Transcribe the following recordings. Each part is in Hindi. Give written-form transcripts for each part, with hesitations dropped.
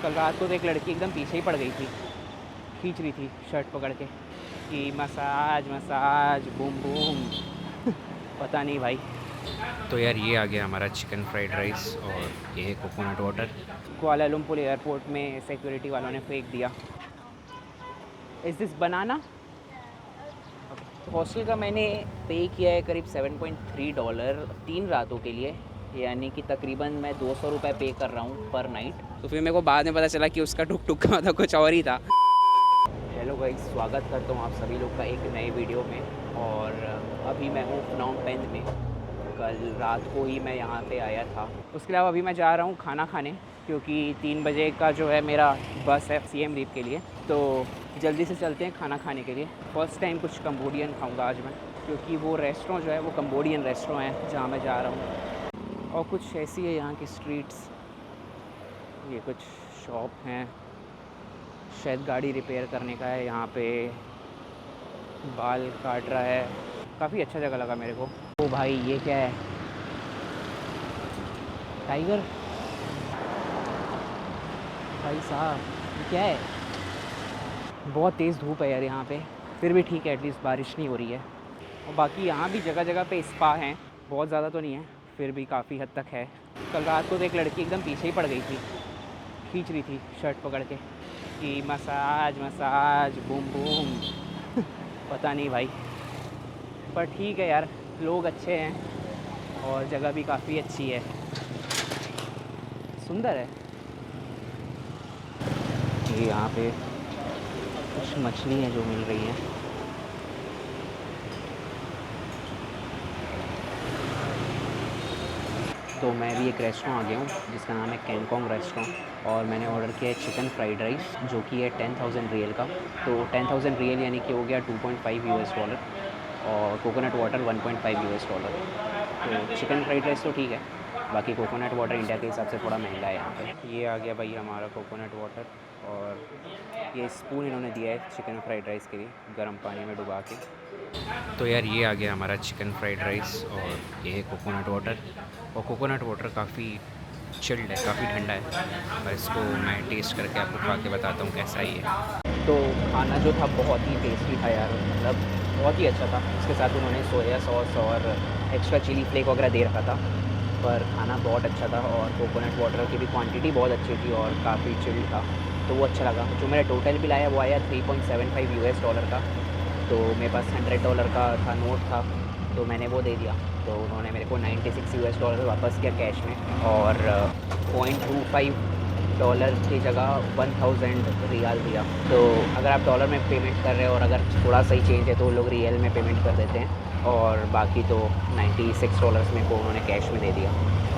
कल रात को तो एक लड़की एकदम पीछे ही पड़ गई थी, खींच रही थी शर्ट पकड़ के कि मसाज मसाज बूम बूम। पता नहीं भाई। तो यार ये आ गया हमारा चिकन फ्राइड राइस और ये है कोकोनट वाटर। कुआलालंपुर एयरपोर्ट में सिक्योरिटी वालों ने फेंक दिया। इज़ दिस बनाना? तो हॉस्टल का मैंने पे किया है करीब $7.3 3 रातों के लिए, यानी कि तकरीबन मैं $200 पे कर रहा हूँ पर नाइट। तो फिर मेरे को बाद में पता चला कि उसका टुक टुक का मतलब कुछ और ही था। हेलो गाइस, स्वागत करता हूँ आप सभी लोग का एक नए वीडियो में। और अभी मैं हूँ phnom पेnh में। कल रात को ही मैं यहाँ पे आया था। उसके अलावा अभी मैं जा रहा हूँ खाना खाने, क्योंकि 3 बजे का जो है मेरा बस है सीएम रीप के लिए। तो जल्दी से चलते हैं खाना खाने के लिए। फ़र्स्ट टाइम कुछ कंबोडियन खाऊंगा आज मैं, क्योंकि वो रेस्टोरेंट जो है वो कंबोडियन रेस्टोरेंट है जहाँ मैं जा रहा हूँ। और कुछ ऐसी है यहाँ की स्ट्रीट्स, ये कुछ शॉप हैं, शायद गाड़ी रिपेयर करने का है यहाँ पे। बाल काट रहा है, काफ़ी अच्छा जगह लगा मेरे को। ओ भाई ये क्या है? टाइगर? भाई साहब ये क्या है? बहुत तेज़ धूप है यार यहाँ पे, फिर भी ठीक है, एटलीस्ट बारिश नहीं हो रही है। और बाकी यहाँ भी जगह जगह पे स्पा हैं, बहुत ज़्यादा तो नहीं है, फिर भी काफ़ी हद तक है। कल रात को तो एक लड़की एकदम पीछे ही पड़ गई थी, खींच रही थी शर्ट पकड़ के कि मसाज मसाज बूम बूम। पता नहीं भाई, पर ठीक है यार, लोग अच्छे हैं और जगह भी काफ़ी अच्छी है, सुंदर है। ये यहाँ पे कुछ मछली हैं जो मिल रही हैं। तो मैं भी एक रेस्टोरेंट आ गया हूँ जिसका नाम है कैंगकोंग रेस्टोरेंट, और मैंने ऑर्डर किया है चिकन फ्राइड राइस जो कि है 10,000 रियल का। तो 10,000 रियल यानी कि हो गया $2.5 और कोकोनट वाटर $1.5। तो चिकन फ्राइड राइस तो ठीक है, बाकी कोकोनट वाटर इंडिया के हिसाब से थोड़ा महंगा है यहाँ पे। ये आ गया भाई हमारा कोकोनट वाटर, और ये स्पून इन्होंने दिया है चिकन फ्राइड राइस के लिए गर्म पानी में डुबा के। तो यार ये आ गया हमारा चिकन फ्राइड राइस और ये है कोकोनट वाटर। और कोकोनट वाटर काफ़ी चिल्ड है, काफ़ी ठंडा है, और इसको मैं टेस्ट करके आपको खा के बताता हूँ कैसा ही है। तो खाना जो था बहुत ही टेस्टी था यार, मतलब बहुत ही अच्छा था। उसके साथ उन्होंने सोया सॉस और एक्स्ट्रा चिली फ्लेक वगैरह दे रखा था, पर खाना बहुत अच्छा था। और कोकोनट वाटर की भी क्वांटिटी बहुत अच्छी थी और काफ़ी चिल था, तो वो अच्छा लगा। जो मेरा टोटल बिल आया वो आया $3.75 का। तो मेरे पास $100 का था नोट था, तो मैंने वो दे दिया। तो उन्होंने मेरे को $96 वापस किया कैश में, और $0.25 की जगह 1,000 रियाल दिया। तो अगर आप डॉलर में पेमेंट कर रहे हो और अगर थोड़ा सही चेंज है तो वो लोग रियल में पेमेंट कर देते हैं, और बाकी तो $96 मेरे को उन्होंने कैश में दे दिया।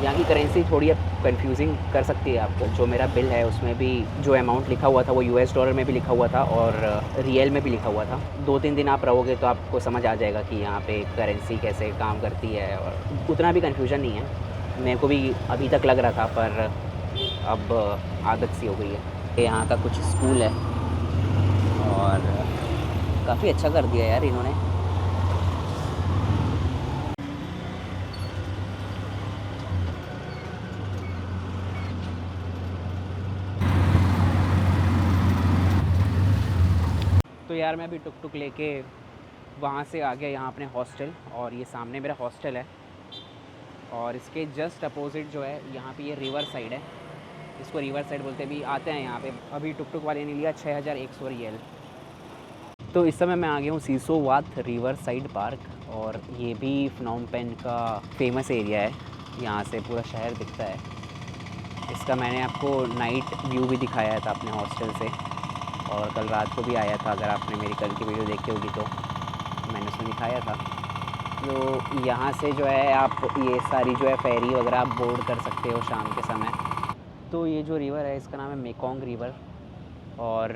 यहाँ की करेंसी थोड़ी अब कन्फ्यूजिंग कर सकती है आपको। जो मेरा बिल है उसमें भी जो अमाउंट लिखा हुआ था वो $US में भी लिखा हुआ था और रियल में भी लिखा हुआ था। 2-3 दिन आप रहोगे तो आपको समझ आ जाएगा कि यहाँ पे करेंसी कैसे काम करती है, और उतना भी कन्फ्यूजन नहीं है। मेरे को भी अभी तक लग रहा था, पर अब आदत सी हो गई है। ये यहाँ का कुछ स्कूल है और काफ़ी अच्छा कर दिया यार इन्होंने। तो यार मैं अभी टुक टुक लेके वहाँ से आ गया यहाँ अपने हॉस्टल, और ये सामने मेरा हॉस्टल है, और इसके जस्ट अपोजिट जो है यहाँ पे ये रिवर साइड है। इसको रिवर साइड बोलते भी आते हैं यहाँ पे। अभी टुक टुक वाले ने लिया 6,100 रियल। तो इस समय मैं आ गया हूँ सीसो वाथ रिवर साइड पार्क, और ये भी phnom पेnh का फेमस एरिया है, यहाँ से पूरा शहर दिखता है। इसका मैंने आपको नाइट व्यू भी दिखाया था अपने हॉस्टल से, और कल रात को भी आया था। अगर आपने मेरी कल की वीडियो देखी होगी तो मैंने उसमें दिखाया था। तो यहाँ से जो है आप ये सारी जो है फेरी वगैरह आप बोर्ड कर सकते हो शाम के समय। तो ये जो रिवर है इसका नाम है मेकोंग रिवर, और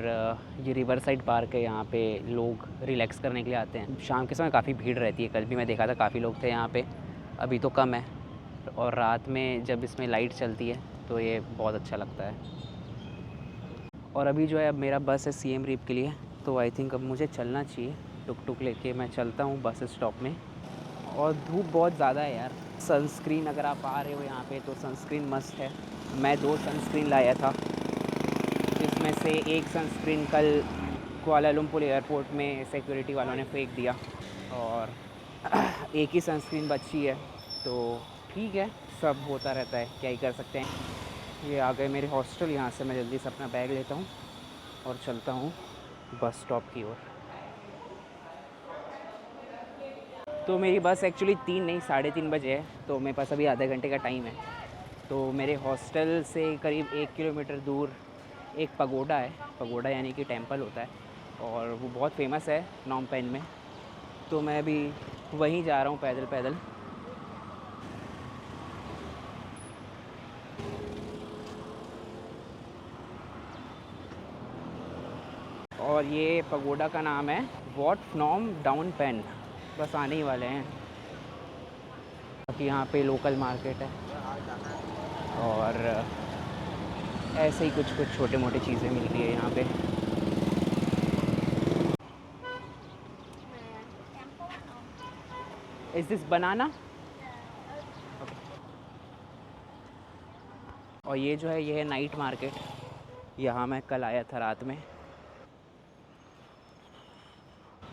ये रिवर साइड पार्क है। यहाँ पे लोग रिलैक्स करने के लिए आते हैं। शाम के समय काफ़ी भीड़ रहती है, कल भी मैं देखा था काफ़ी लोग थे यहाँ पे, अभी तो कम है। और रात में जब इसमें लाइट चलती है तो ये बहुत अच्छा लगता है। और अभी जो है अब मेरा बस है सीएम रीप के लिए, तो आई थिंक अब मुझे चलना चाहिए। टुक टुक लेके मैं चलता हूँ बस स्टॉप में। और धूप बहुत ज़्यादा है यार। सनस्क्रीन अगर आप आ रहे हो यहाँ पे तो सनस्क्रीन मस्ट है। मैं 2 सनस्क्रीन लाया था, में से एक सनस्क्रीन कल कुआलालंपुर एयरपोर्ट में सिक्योरिटी वालों ने फेंक दिया और एक ही सनस्क्रीन बची है, तो ठीक है, सब होता रहता है, क्या ही कर सकते हैं। ये आ गए मेरे हॉस्टल। यहाँ से मैं जल्दी से अपना बैग लेता हूँ और चलता हूँ बस स्टॉप की ओर। तो मेरी बस एक्चुअली 3 नहीं 3:30 बजे है, तो मेरे पास अभी आधे घंटे का टाइम है। तो मेरे हॉस्टल से करीब 1 किलोमीटर दूर एक पगोडा है। पगोडा यानी कि टेंपल होता है, और वो बहुत फेमस है नॉम पेन में। तो मैं अभी वहीं जा रहा हूँ पैदल पैदल। और ये पगोडा का नाम है वॉट फ्नॉम डाउन पेन। बस आने ही वाले हैं। बाकी यहाँ पे लोकल मार्केट है और ऐसे ही कुछ कुछ छोटे मोटे चीज़ें मिलती है यहाँ पे। इज़ दिस बनाना? और ये जो है ये है नाइट मार्केट। यहाँ मैं कल आया था रात में।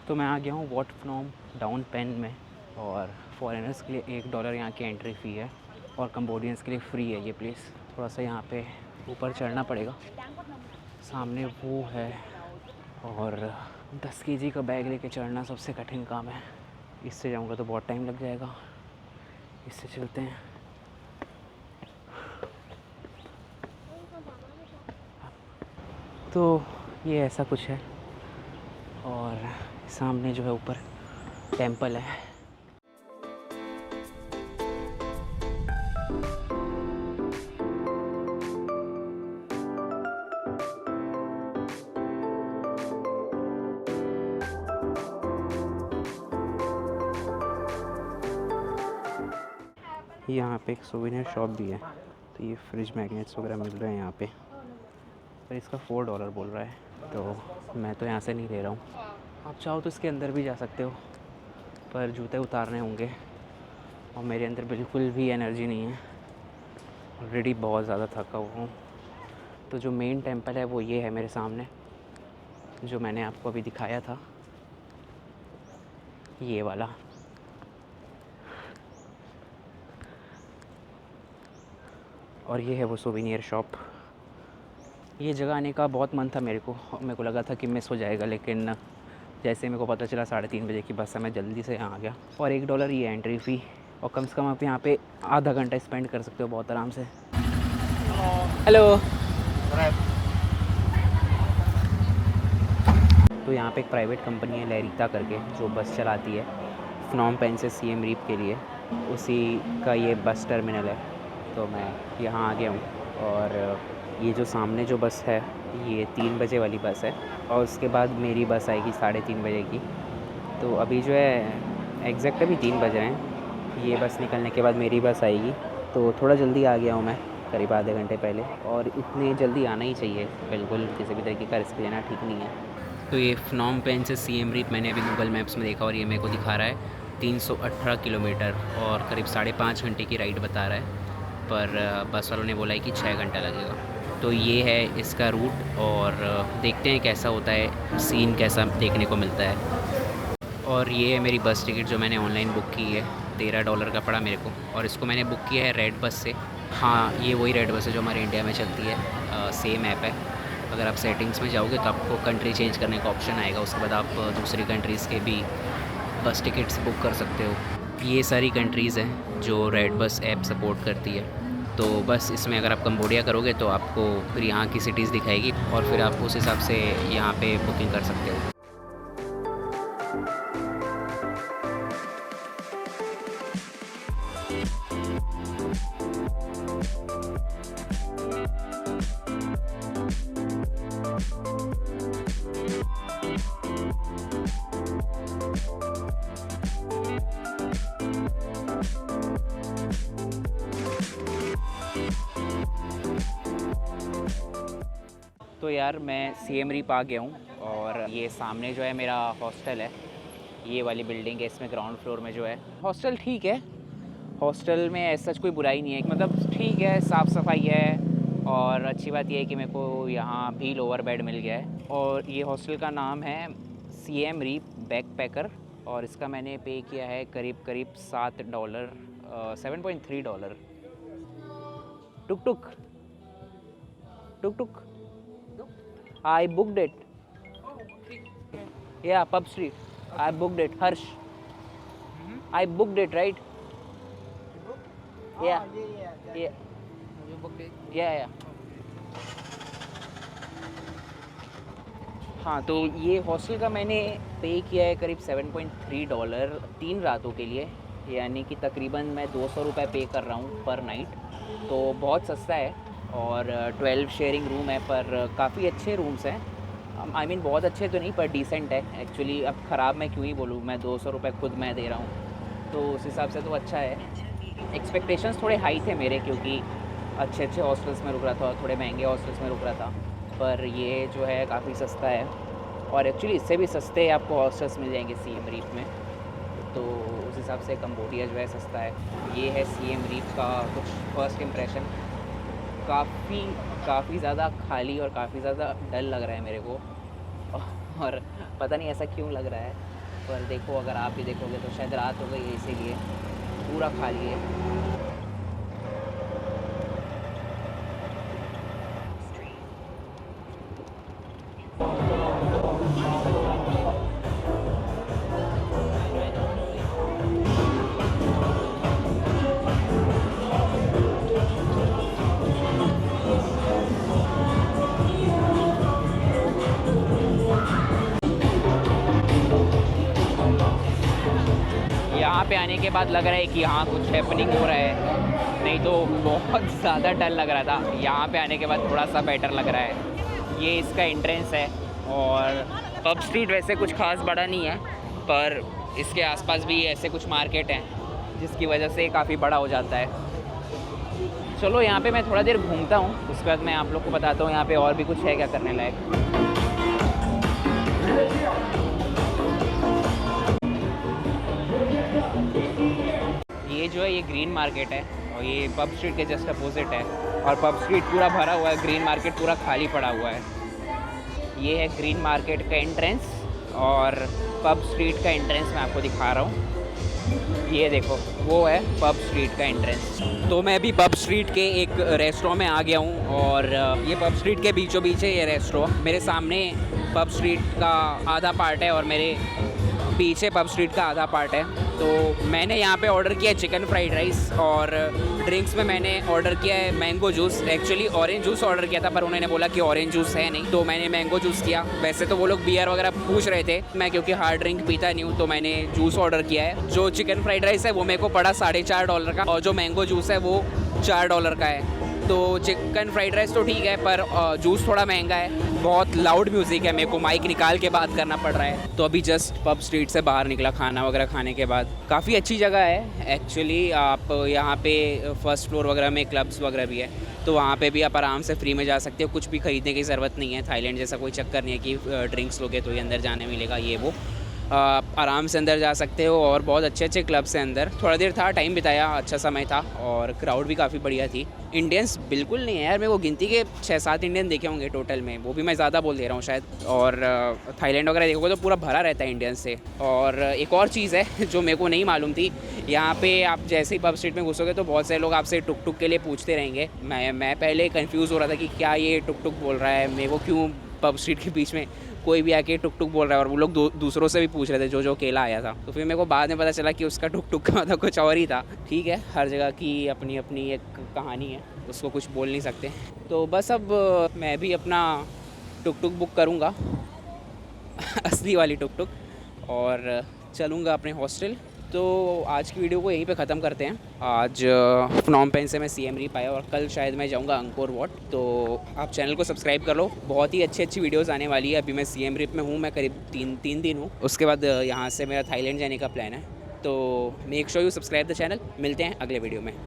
तो मैं आ गया हूँ वॉट फ्नॉम डाउन पेन में, और फॉरेनर्स के लिए $1 यहाँ की एंट्री फ़ी है और कंबोडियंस के लिए फ्री है ये प्लेस। थोड़ा सा यहाँ पे ऊपर चढ़ना पड़ेगा। सामने वो है, और 10 kg का बैग लेके चढ़ना सबसे कठिन काम है। इससे जाऊँगा तो बहुत टाइम लग जाएगा। इससे चलते हैं। तो ये ऐसा कुछ है, और सामने जो है ऊपर टेंपल है। यहाँ पे एक सोवेनियर शॉप भी है, तो ये फ्रिज मैग्नेट्स वगैरह मिल रहे हैं यहाँ पे, पर इसका $4 बोल रहा है, तो मैं तो यहाँ से नहीं ले रहा हूँ। आप चाहो तो इसके अंदर भी जा सकते हो, पर जूते उतारने होंगे और मेरे अंदर बिल्कुल भी एनर्जी नहीं है। ऑलरेडी बहुत ज़्यादा थका हुआ हूँ। तो जो मेन टेंपल है वो ये है मेरे सामने, जो मैंने आपको अभी दिखाया था, ये वाला। और ये है वो सोवेनियर शॉप। ये जगह आने का बहुत मन था मेरे को लगा था कि मिस हो जाएगा, लेकिन जैसे मेरे को पता चला 3:30 बजे की बस है, मैं जल्दी से यहाँ आ गया। और $1 ही है एंट्री फ़ी, और कम से कम आप यहाँ पे आधा घंटा स्पेंड कर सकते हो बहुत आराम से। हेलो। तो यहाँ पे एक प्राइवेट कंपनी है लहरीता करके, जो बस चलाती है फ्नॉम पेन से सिएम रीप के लिए। उसी का ये बस टर्मिनल है। तो मैं यहाँ आ गया हूँ, और ये जो सामने जो बस है ये 3 बजे वाली बस है, और उसके बाद मेरी बस आएगी 3:30 बजे की। तो अभी जो है एग्जैक्ट अभी 3 बजे हैं। ये बस निकलने के बाद मेरी बस आएगी, तो थोड़ा जल्दी आ गया हूँ मैं, करीब आधे घंटे पहले। और इतने जल्दी आना ही चाहिए, बिल्कुल किसी भी तरीके का रिस्क लेना ठीक नहीं है। तो ये फ्नॉम पेन से सिएम रीप मैंने अभी गूगल मैप्स में देखा, और ये मेरे को दिखा रहा है 318 किलोमीटर और करीब 5.5 घंटे की राइड बता रहा है, पर बस वालों ने बोला है कि 6 घंटा लगेगा। तो ये है इसका रूट, और देखते हैं कैसा होता है, सीन कैसा देखने को मिलता है। और ये है मेरी बस टिकट जो मैंने ऑनलाइन बुक की है, $13 का पड़ा मेरे को, और इसको मैंने बुक किया है रेड बस से। हाँ, ये वही रेड बस है जो हमारे इंडिया में चलती है, सेम ऐप है। अगर आप सेटिंग्स में जाओगे तो आपको कंट्री चेंज करने का ऑप्शन आएगा, उसके बाद आप दूसरी कंट्रीज़ के भी बस टिकट्स बुक कर सकते हो। ये सारी कंट्रीज़ हैं जो रेड बस ऐप सपोर्ट करती है। तो बस इसमें अगर आप कंबोडिया करोगे तो आपको फिर यहाँ की सिटीज़ दिखाएगी, और फिर आप उस हिसाब से यहाँ पे बुकिंग कर सकते हो। तो यार मैं सिएम रीप आ गया हूँ, और ये सामने जो है मेरा हॉस्टल है। ये वाली बिल्डिंग है, इसमें ग्राउंड फ्लोर में जो है हॉस्टल। ठीक है, हॉस्टल में ऐसा कोई बुराई नहीं है, मतलब ठीक है, साफ़ सफाई है, और अच्छी बात यह है कि मेरे को यहाँ भी लोअर बेड मिल गया है। और ये हॉस्टल का नाम है सीएम रीप बैकपैकर और इसका मैंने पे किया है करीब करीब $7, $7.3। टुक टुक टुक टुक आई बुकड इट या pub street I booked it Harsh I booked it right या या हाँ, तो ये हॉस्टल का मैंने पे किया है करीब $7.3 3 रातों के लिए, यानी कि तकरीबन मैं 200 रुपये पे कर रहा हूँ पर नाइट। तो बहुत सस्ता है और 12 शेयरिंग रूम है पर काफ़ी अच्छे रूम्स हैं। आई मीन बहुत अच्छे तो नहीं पर डिसेंट है एक्चुअली। अब ख़राब मैं क्यों ही बोलूँ, मैं 200 रुपये खुद मैं दे रहा हूँ तो उस हिसाब से तो अच्छा है। एक्सपेक्टेशंस थोड़े हाई थे मेरे क्योंकि अच्छे अच्छे हॉस्टल्स में रुक रहा था और थोड़े महंगे हॉस्टल्स में रुक रहा था, पर ये जो है काफ़ी सस्ता है और एक्चुअली इससे भी सस्ते आपको हॉस्टल्स मिल जाएंगे सीएम रीप में। तो उस हिसाब से कंबोडिया जो है सस्ता है। ये है सीएम रीप का कुछ फर्स्ट इम्प्रेशन। काफ़ी ज़्यादा खाली और काफ़ी ज़्यादा डल लग रहा है मेरे को और पता नहीं ऐसा क्यों लग रहा है, पर देखो अगर आप भी देखोगे तो शायद रात हो गई है इसीलिए पूरा खाली है। यहाँ पे आने के बाद लग रहा है कि यहाँ कुछ हैपनिंग हो रहा है, नहीं तो बहुत ज़्यादा डर लग रहा था। यहाँ पे आने के बाद थोड़ा सा बेटर लग रहा है। ये इसका एंट्रेंस है और पब स्ट्रीट वैसे कुछ खास बड़ा नहीं है पर इसके आसपास भी ऐसे कुछ मार्केट हैं जिसकी वजह से काफ़ी बड़ा हो जाता है। चलो यहाँ पे मैं थोड़ा देर घूमता हूँ, उसके बाद मैं आप लोग को बताता हूँ यहाँ पे और भी कुछ है क्या करने लायक। ये जो है ये ग्रीन मार्केट है और ये पब स्ट्रीट के जस्ट अपोजिट है और पब स्ट्रीट पूरा भरा हुआ है, ग्रीन मार्केट पूरा खाली पड़ा हुआ है। ये है ग्रीन मार्केट का एंट्रेंस और पब स्ट्रीट का एंट्रेंस मैं आपको दिखा रहा हूँ। ये देखो वो है पब स्ट्रीट का एंट्रेंस। तो मैं अभी पब स्ट्रीट के एक रेस्टोरेंट में आ गया हूँ और ये पब स्ट्रीट के बीचों बीच है ये रेस्टोरेंट। मेरे सामने पब स्ट्रीट का आधा पार्ट है और मेरे पीछे पब स्ट्रीट का आधा पार्ट है। तो मैंने यहाँ पे ऑर्डर किया है चिकन फ्राइड राइस और ड्रिंक्स में मैंने ऑर्डर किया है mango juice. Actually orange juice order किया था पर उन्होंने बोला कि ऑरेंज जूस है नहीं, तो मैंने मैंगो जूस किया। वैसे तो वो लोग बियर वगैरह पूछ रहे थे, मैं क्योंकि हार्ड ड्रिंक पीता नहीं हूँ तो मैंने जूस ऑर्डर किया है। जो चिकन फ्राइड राइस है वो मेरे को पड़ा $4.5 का और जो मैंगो जूस है वो $4 का है। तो चिकन फ्राइड राइस तो ठीक है पर जूस थोड़ा महंगा है। बहुत लाउड म्यूज़िक है, मेरे को माइक निकाल के बात करना पड़ रहा है। तो अभी जस्ट पब स्ट्रीट से बाहर निकला खाना वगैरह खाने के बाद। काफ़ी अच्छी जगह है एक्चुअली। आप यहाँ पे फर्स्ट फ्लोर वगैरह में क्लब्स वगैरह भी है तो वहाँ पे भी आप आराम से फ्री में जा सकते हो। कुछ भी ख़रीदने की ज़रूरत नहीं है। थाईलैंड जैसा कोई चक्कर नहीं है कि ड्रिंक्स लोगे तो ही अंदर जाने मिलेगा ये वो। आराम से अंदर जा सकते हो और बहुत अच्छे अच्छे क्लब्स हैं अंदर। थोड़ा देर था, टाइम बिताया, अच्छा समय था और क्राउड भी काफ़ी बढ़िया थी। इंडियंस बिल्कुल नहीं है यार, मेरे को गिनती के 6-7 इंडियन देखे होंगे टोटल में, वो भी मैं ज़्यादा बोल दे रहा हूँ शायद। और थाईलैंड वगैरह देखोगे तो पूरा भरा रहता है इंडियंस से। और एक और चीज़ है जो मेरे को नहीं मालूम थी, यहाँ पे आप जैसे ही पब स्ट्रीट में घुसोगे तो बहुत सारे लोग आपसे टुक टुक के लिए पूछते रहेंगे। मैं पहले कन्फ्यूज़ हो रहा था कि क्या ये टुक टुक बोल रहा है, मेरे को क्यों पब स्ट्रीट के बीच में कोई भी आके टुक टुक बोल रहा है। और वो लोग दूसरों से भी पूछ रहे थे जो अकेला आया था। तो फिर मेरे को बाद में पता चला कि उसका टुक टुक का मतलब कुछ और ही था। ठीक है, हर जगह की अपनी अपनी एक कहानी है, उसको कुछ बोल नहीं सकते। तो बस अब मैं भी अपना टुक टुक बुक करूँगा असली वाली टुक टुक, और चलूँगा अपने हॉस्टल। तो आज की वीडियो को यहीं पे ख़त्म करते हैं। आज phnom penh से मैं सीएम रीप आया और कल शायद मैं जाऊंगा अंकोर वाट। तो आप चैनल को सब्सक्राइब कर लो, बहुत ही अच्छी वीडियोस आने वाली है। अभी मैं सीएम रीप में हूँ, मैं करीब तीन दिन हूँ। उसके बाद यहाँ से मेरा थाईलैंड जाने का प्लान है। तो make sure you subscribe the channel. मिलते हैं अगले वीडियो में।